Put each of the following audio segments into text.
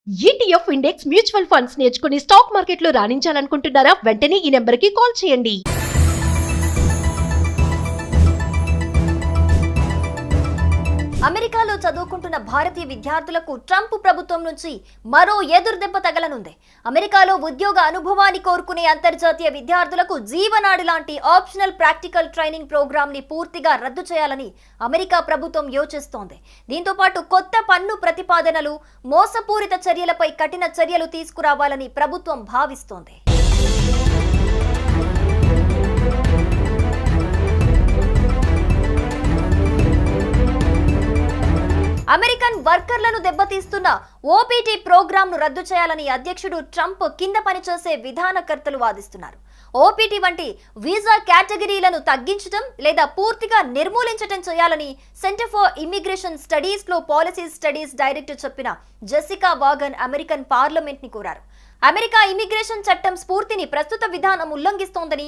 ETF index mutual funds నేర్చుకుని stock మార్కెట్లో రాణించాలనుకుంటున్నారా? వెంటనే ఈ నెంబర్కి కాల్ చేయండి. అమెరికాలో చదువుకుంటున్న భారతీయ విద్యార్థులకు ట్రంప్ ప్రభుత్వం నుంచి మరో ఎదురుదెబ్బ తగలనుంది. అమెరికాలో ఉద్యోగ అనుభవాన్ని కోరుకునే అంతర్జాతీయ విద్యార్థులకు జీవనాడి లాంటి ఆప్షనల్ ప్రాక్టికల్ ట్రైనింగ్ ప్రోగ్రామ్ ని పూర్తిగా రద్దు చేయాలని అమెరికా ప్రభుత్వం యోచిస్తోంది. దీంతో పాటు కొత్త పన్ను ప్రతిపాదనలు, మోసపూరిత చర్యలపై కఠిన చర్యలు తీసుకురావాలని ప్రభుత్వం భావిస్తోంది. అమెరికన్ వర్కర్లను దెబ్బతీస్తున్న ఓపీటీ ప్రోగ్రాంను రద్దు చేయాలని అధ్యక్షుడు ట్రంప్ కింద పనిచేసే విధానకర్తలు వాదిస్తున్నారు. ఓపీటీ వంటి వీసా కేటగిరీలను తగ్గించడం లేదా పూర్తిగా నిర్మూలించడం చేయాలని సెంటర్ ఫర్ ఇమిగ్రేషన్ స్టడీస్ లో పాలసీ స్టడీస్ డైరెక్టర్ చెప్పిన జెసికా వాగన్ అమెరికన్ పార్లమెంట్ ని కోరారు. అమెరికా ఇమిగ్రేషన్ చట్టం స్ఫూర్తిని ప్రస్తుత విధానం ఉల్లంఘిస్తోందని,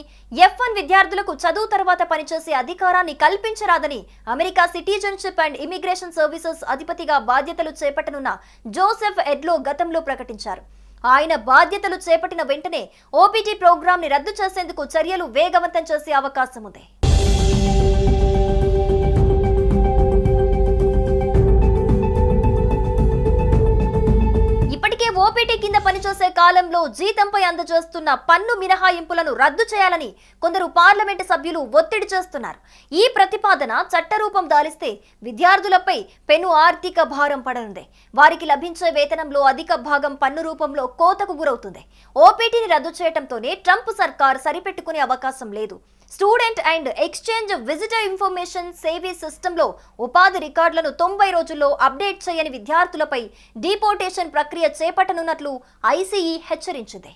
F1 విద్యార్థులకు చదువు తర్వాత పనిచేసే అధికారాన్ని కల్పించరాదని America citizenship and immigration services అధిపతిగా బాధ్యతలు చేపట్టనున్న జోసెఫ్ ఎడ్లో గతంలో ప్రకటించారు. ఆయన బాధ్యతలు చేపట్టిన వెంటనే ఓపీటీ ప్రోగ్రామ్ ని రద్దు చేసేందుకు చర్యలు వేగవంతం చేసే అవకాశం ఉంది. ఓపీటీ కింద పనిచేసే కాలంలో జీతంపై అందజేస్తున్న పన్ను మినహాయింపులను రద్దు చేయాలని కొందరు పార్లమెంటు సభ్యులు ఒత్తిడి చేస్తున్నారు. ఈ ప్రతిపాదన చట్టరూపం దాలిస్తే విద్యార్థులపై పెను ఆర్థిక భారం పడనుంది. వారికి లభించే వేతనంలో అధిక భాగం పన్ను రూపంలో కోతకు గురవుతుంది. ఓపీటీని రద్దు చేయడంతోనే ట్రంప్ సర్కార్ సరిపెట్టుకునే అవకాశం లేదు. Student and exchange visitor information saving సిస్టంలో ఉపాధి రికార్డులను 90 రోజుల్లో అప్డేట్ చేయని విద్యార్థులపై డిపోర్టేషన్ ప్రక్రియ చేపట్టనున్నట్లు ఐసీఈ హెచ్చరించింది.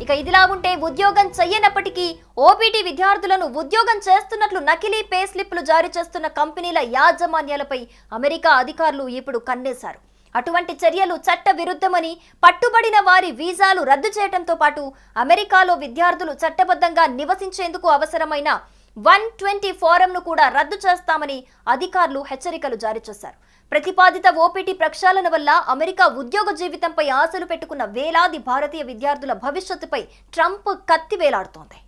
ఇక ఇదిలా ఉంటే ఉద్యోగం చెయ్యనప్పటికీ ఓపీటీ విద్యార్థులను ఉద్యోగం చేస్తున్నట్లు నకిలీ పే స్లిప్లు జారీ చేస్తున్న కంపెనీల యాజమాన్యాలపై అమెరికా అధికారులు ఇప్పుడు కన్నేశారు. అటువంటి చర్యలు చట్ట విరుద్ధమని, పట్టుబడిన వారి వీసాలు రద్దు చేయడంతో పాటు అమెరికాలో విద్యార్థులు చట్టబద్ధంగా నివసించేందుకు అవసరమైన 120 ఫారంను కూడా రద్దు చేస్తామని అధికారులు హెచ్చరికలు జారీ చేశారు. ప్రతిపాదిత ఓపీటీ ప్రక్షాళన వల్ల అమెరికా ఉద్యోగ జీవితంపై ఆశలు పెట్టుకున్న వేలాది భారతీయ విద్యార్థుల భవిష్యత్తుపై ట్రంప్ కత్తి వేలాడుతోంది.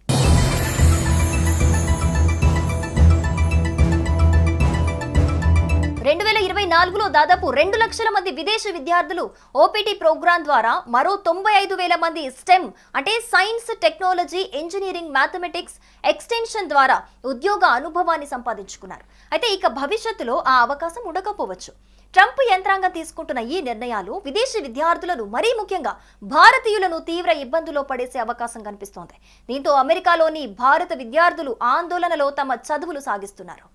2024లో దాదాపు 2 లక్షల మంది విదేశీ విద్యార్థులు ఓపీటీ ప్రోగ్రాం ద్వారా మరో 95,000 మంది స్టెమ్ అంటే science, technology, engineering, mathematics extension ద్వారా ఉద్యోగ అనుభవాన్ని సంపాదించుకున్నారు. అయితే ఇక భవిష్యత్తులో ఆ అవకాశం ఉండకపోవచ్చు. ట్రంప్ యంత్రాంగం తీసుకుంటున్న ఈ నిర్ణయాలు విదేశీ విద్యార్థులను, మరీ ముఖ్యంగా భారతీయులను తీవ్ర ఇబ్బందుల్లో పడేసే అవకాశం కనిపిస్తోంది. దీంతో అమెరికాలోని భారత విద్యార్థులు ఆందోళనలో తమ చదువులు సాగిస్తున్నారు.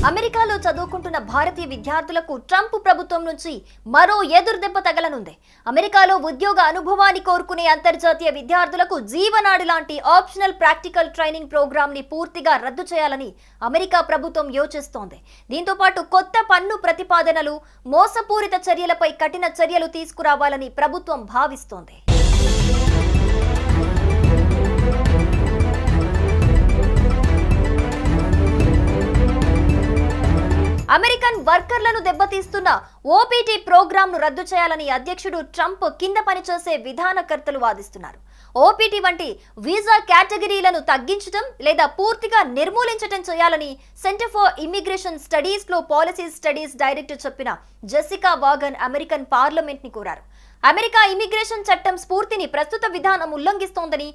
అమెరికాలో చదువుకుంటున్న భారతీయ విద్యార్థులకు ట్రంప్ ప్రభుత్వం నుంచి మరో ఎదురుదెబ్బ తగలనుంది. అమెరికాలో ఉద్యోగ అనుభవాన్ని కోరుకునే అంతర్జాతీయ విద్యార్థులకు జీవనాడి లాంటి ఆప్షనల్ ప్రాక్టికల్ ట్రైనింగ్ ప్రోగ్రామ్ ని పూర్తిగా రద్దు చేయాలని అమెరికా ప్రభుత్వం యోచిస్తోంది. దీంతో పాటు కొత్త పన్ను ప్రతిపాదనలు, మోసపూరిత చర్యలపై కఠిన చర్యలు తీసుకురావాలని ప్రభుత్వం భావిస్తోంది. అమెరికన్ వర్కర్లను దెబ్బతీస్తున్న ఓపీటీ ప్రోగ్రాంను రద్దు చేయాలని అధ్యక్షుడు ట్రంప్ కింద పనిచేసే విధానకర్తలు వాదిస్తున్నారు. ఓపీటీ వంటి వీసా కేటగిరీలను తగ్గించడం లేదా పూర్తిగా నిర్మూలించడం చేయాలని సెంటర్ ఫర్ ఇమిగ్రేషన్ స్టడీస్ లో పాలసీ స్టడీస్ డైరెక్టర్ చెప్పిన జెసికా వాగన్ అమెరికన్ పార్లమెంట్ ని కోరారు. అమెరికా ఇమిగ్రేషన్ చట్టం స్ఫూర్తిని ప్రస్తుత విధానం ఉల్లంఘిస్తోందని,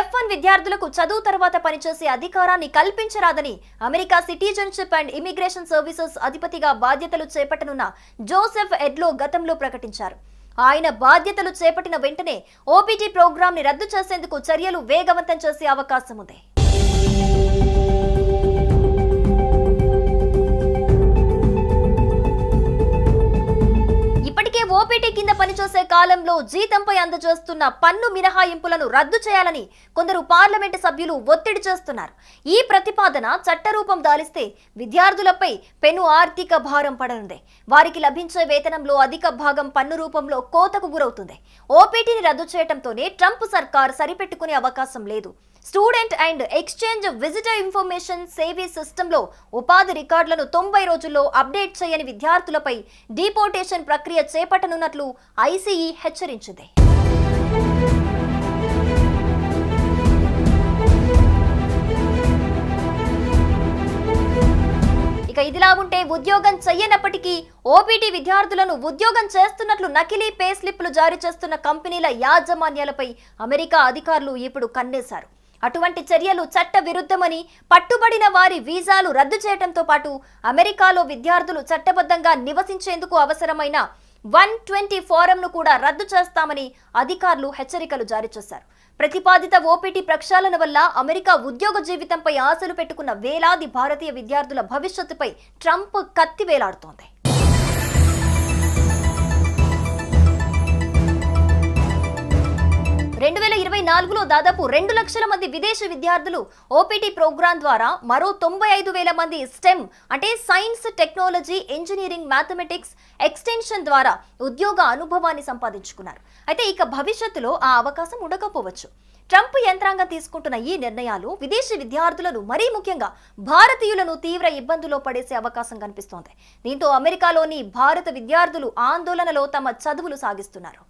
F1 విద్యార్థులకు చదువు తర్వాత పనిచేసే అధికారాన్ని కల్పించరాదని America citizenship and immigration services అధిపతిగా బాధ్యతలు చేపట్టనున్న జోసెఫ్ ఎడ్లో గతంలో ప్రకటించారు. ఆయన బాధ్యతలు చేపట్టిన వెంటనే ఓపీటీ ప్రోగ్రామ్ ని రద్దు చేసేందుకు చర్యలు వేగవంతం చేసే అవకాశం ఉంది. ఓపీటీ ఓపీటీ కింద పనిచేసే కాలంలో జీతంపై అందజేస్తున్న పన్ను మినహాయింపులను రద్దు చేయాలని కొందరు పార్లమెంటు సభ్యులు ఒత్తిడి చేస్తున్నారు. ఈ ప్రతిపాదన చట్టరూపం దాలిస్తే విద్యార్థులపై పెను ఆర్థిక భారం పడనుంది. వారికి లభించే వేతనంలో అధిక భాగం పన్ను రూపంలో కోతకు గురవుతుంది. ఓపీటీని రద్దు చేయడంతోనే ట్రంప్ సర్కార్ సరిపెట్టుకునే అవకాశం లేదు. Student and exchange visitor information SEVIS సిస్టంలో ఉపాధి రికార్డులను 90 రోజుల్లో అప్డేట్ చేయని విద్యార్థులపై డిపోర్టేషన్ ప్రక్రియ చేపట్టనున్నట్లు ఐసీఈ హెచ్చరించింది. ఇదిలా ఉంటే ఉద్యోగం చెయ్యనప్పటికీ ఓపీటీ విద్యార్థులను ఉద్యోగం చేస్తున్నట్లు నకిలీ పే స్లిప్లు జారీ చేస్తున్న కంపెనీల యాజమాన్యాలపై అమెరికా అధికారులు ఇప్పుడు కన్నేశారు. అటువంటి చర్యలు చట్ట విరుద్ధమని, పట్టుబడిన వారి వీసాలు రద్దు చేయడంతో పాటు అమెరికాలో విద్యార్థులు చట్టబద్ధంగా నివసించేందుకు అవసరమైన 120 ఫారంను కూడా రద్దు చేస్తామని అధికారులు హెచ్చరికలు జారీ చేశారు. ప్రతిపాదిత ఓపీటీ ప్రక్షాళన వల్ల అమెరికా ఉద్యోగ జీవితంపై ఆశలు పెట్టుకున్న వేలాది భారతీయ విద్యార్థుల భవిష్యత్తుపై ట్రంప్ కత్తి వేలాడుతోంది. దాదాపు 2 లక్షల మంది విదేశీ విద్యార్థులు ఓపీటీ ప్రోగ్రాం ద్వారా మరో 95,000 మంది స్టెమ్ అంటే science, technology, engineering, mathematics extension ద్వారా ఉద్యోగ అనుభవాన్ని సంపాదించుకున్నారు. అయితే ఇక భవిష్యత్తులో ఆ అవకాశం ఉండకపోవచ్చు. ట్రంప్ యంత్రాంగం తీసుకుంటున్న ఈ నిర్ణయాలు విదేశీ విద్యార్థులను, మరీ ముఖ్యంగా భారతీయులను తీవ్ర ఇబ్బందుల్లో పడేసే అవకాశం కనిపిస్తోంది. దీంతో అమెరికాలోని భారత విద్యార్థులు ఆందోళనలో తమ చదువులు సాగిస్తున్నారు.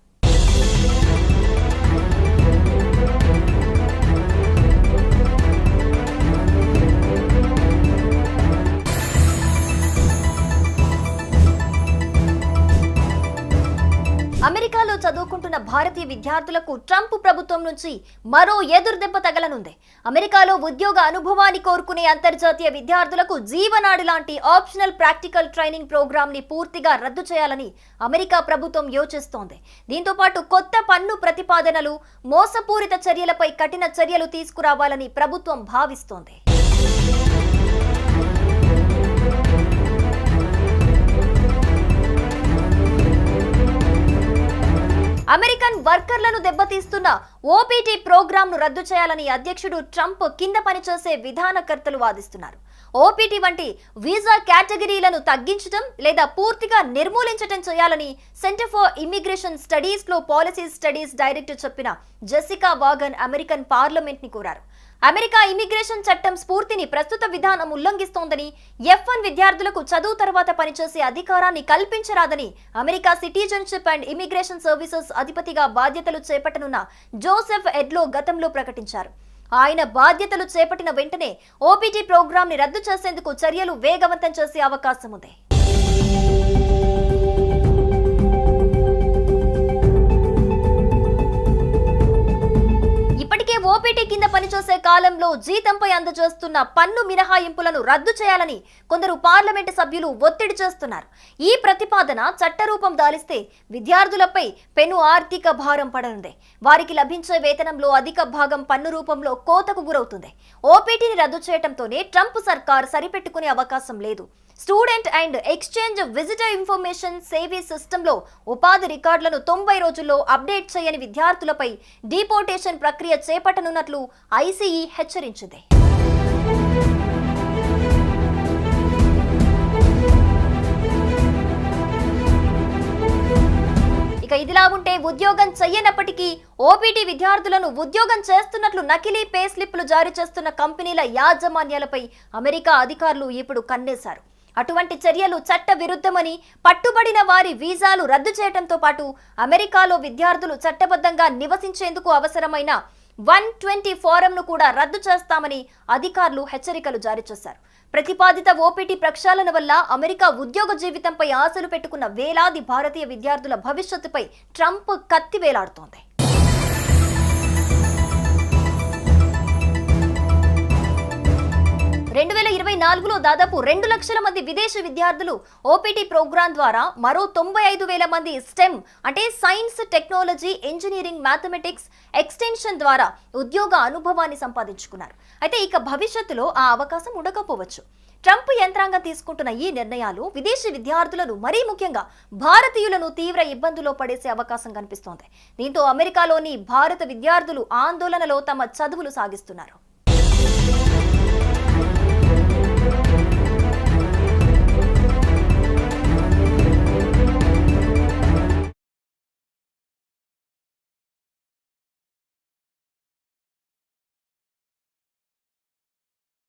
అమెరికాలో చదువుకుంటున్న భారతీయ విద్యార్థులకు ట్రంప్ ప్రభుత్వం నుంచి మరో ఎదురుదెబ్బ తగలనుంది. అమెరికాలో ఉద్యోగ అనుభవాన్ని కోరుకునే అంతర్జాతీయ విద్యార్థులకు జీవనాడి లాంటి ఆప్షనల్ ప్రాక్టికల్ ట్రైనింగ్ ప్రోగ్రామ్ ని పూర్తిగా రద్దు చేయాలని అమెరికా ప్రభుత్వం యోచిస్తోంది. దీంతో పాటు కొత్త పన్ను ప్రతిపాదనలు, మోసపూరిత చర్యలపై కఠిన చర్యలు తీసుకురావాలని ప్రభుత్వం భావిస్తోంది. అమెరికన్ వర్కర్లను దెబ్బతీస్తున్న ఓపీటీ ప్రోగ్రాంను రద్దు చేయాలని అధ్యక్షుడు ట్రంప్ కింద పనిచేసే విధానకర్తలు వాదిస్తున్నారు. ఓపీటీ వంటి వీసా కేటగిరీలను తగ్గించడం లేదా పూర్తిగా నిర్మూలించడం చేయాలని సెంటర్ ఫర్ ఇమిగ్రేషన్ స్టడీస్ లో పాలసీ స్టడీస్ డైరెక్టర్ చెప్పిన జెసికా వాగన్ అమెరికన్ పార్లమెంట్ ని కోరారు. అమెరికా ఇమిగ్రేషన్ చట్టం స్ఫూర్తిని ప్రస్తుత విధానం ఉల్లంఘిస్తోందని, F1 విద్యార్థులకు చదువు తర్వాత పనిచేసే అధికారాన్ని కల్పించరాదని America citizenship and immigration services అధిపతిగా బాధ్యతలు చేపట్టనున్న జోసెఫ్ ఎడ్లో గతంలో ప్రకటించారు. ఆయన బాధ్యతలు చేపట్టిన వెంటనే ఓపీటీ ప్రోగ్రామ్ ని రద్దు చేసేందుకు చర్యలు వేగవంతం చేసే అవకాశం ఉంది. ఓపీటీ కింద పనిచేసే కాలంలో జీతంపై అందజేస్తున్న పన్ను మినహాయింపులను రద్దు చేయాలని కొందరు పార్లమెంటు సభ్యులు ఒత్తిడి చేస్తున్నారు. ఈ ప్రతిపాదన చట్టరూపం దాలిస్తే విద్యార్థులపై పెను ఆర్థిక భారం పడనుంది. వారికి లభించే వేతనంలో అధిక భాగం పన్ను రూపంలో కోతకు గురవుతుంది. ఓపీటీని రద్దు చేయడంతోనే ట్రంప్ సర్కార్ సరిపెట్టుకునే అవకాశం లేదు. Student and exchange visitor information SEVIS సిస్టంలో ఉపాధి రికార్డులను 90 రోజుల్లో అప్డేట్ చేయని విద్యార్థులపై డిపోర్టేషన్ ప్రక్రియ చేపట్టనున్నట్లు ఐసీఈ హెచ్చరించింది. ఇదిలా ఉంటే ఉద్యోగం చెయ్యనప్పటికీ ఓపీటీ విద్యార్థులను ఉద్యోగం చేస్తున్నట్లు నకిలీ పే స్లిప్లు జారీ చేస్తున్న కంపెనీల యాజమాన్యాలపై అమెరికా అధికారులు ఇప్పుడు కన్నేశారు. అటువంటి చర్యలు చట్ట విరుద్ధమని, పట్టుబడిన వారి వీసాలు రద్దు చేయడంతో పాటు అమెరికాలో విద్యార్థులు చట్టబద్ధంగా నివసించేందుకు అవసరమైన 120 ఫారంను కూడా రద్దు చేస్తామని అధికారులు హెచ్చరికలు జారీ చేశారు. ప్రతిపాదిత ఓపీటీ ప్రక్షాళన వల్ల అమెరికా ఉద్యోగ జీవితంపై ఆశలు పెట్టుకున్న వేలాది భారతీయ విద్యార్థుల భవిష్యత్తుపై ట్రంప్ కత్తి వేలాడుతోంది. 2024లో దాదాపు 2 లక్షల మంది విదేశీ విద్యార్థులు ఓపీటీ ప్రోగ్రాం ద్వారా మరో 95,000 మంది స్టెమ్ అంటే science, technology, engineering, mathematics extension ద్వారా ఉద్యోగ అనుభవాన్ని సంపాదించుకున్నారు. అయితే ఇక భవిష్యత్తులో ఆ అవకాశం ఉండకపోవచ్చు. ట్రంప్ యంత్రాంగం తీసుకుంటున్న ఈ నిర్ణయాలు విదేశీ విద్యార్థులను మరీ ముఖ్యంగా భారతీయులను తీవ్ర ఇబ్బందుల్లో పడేసే అవకాశం కనిపిస్తోంది. దీంతో అమెరికాలోని భారత విద్యార్థులు ఆందోళనలో తమ చదువులు సాగిస్తున్నారు.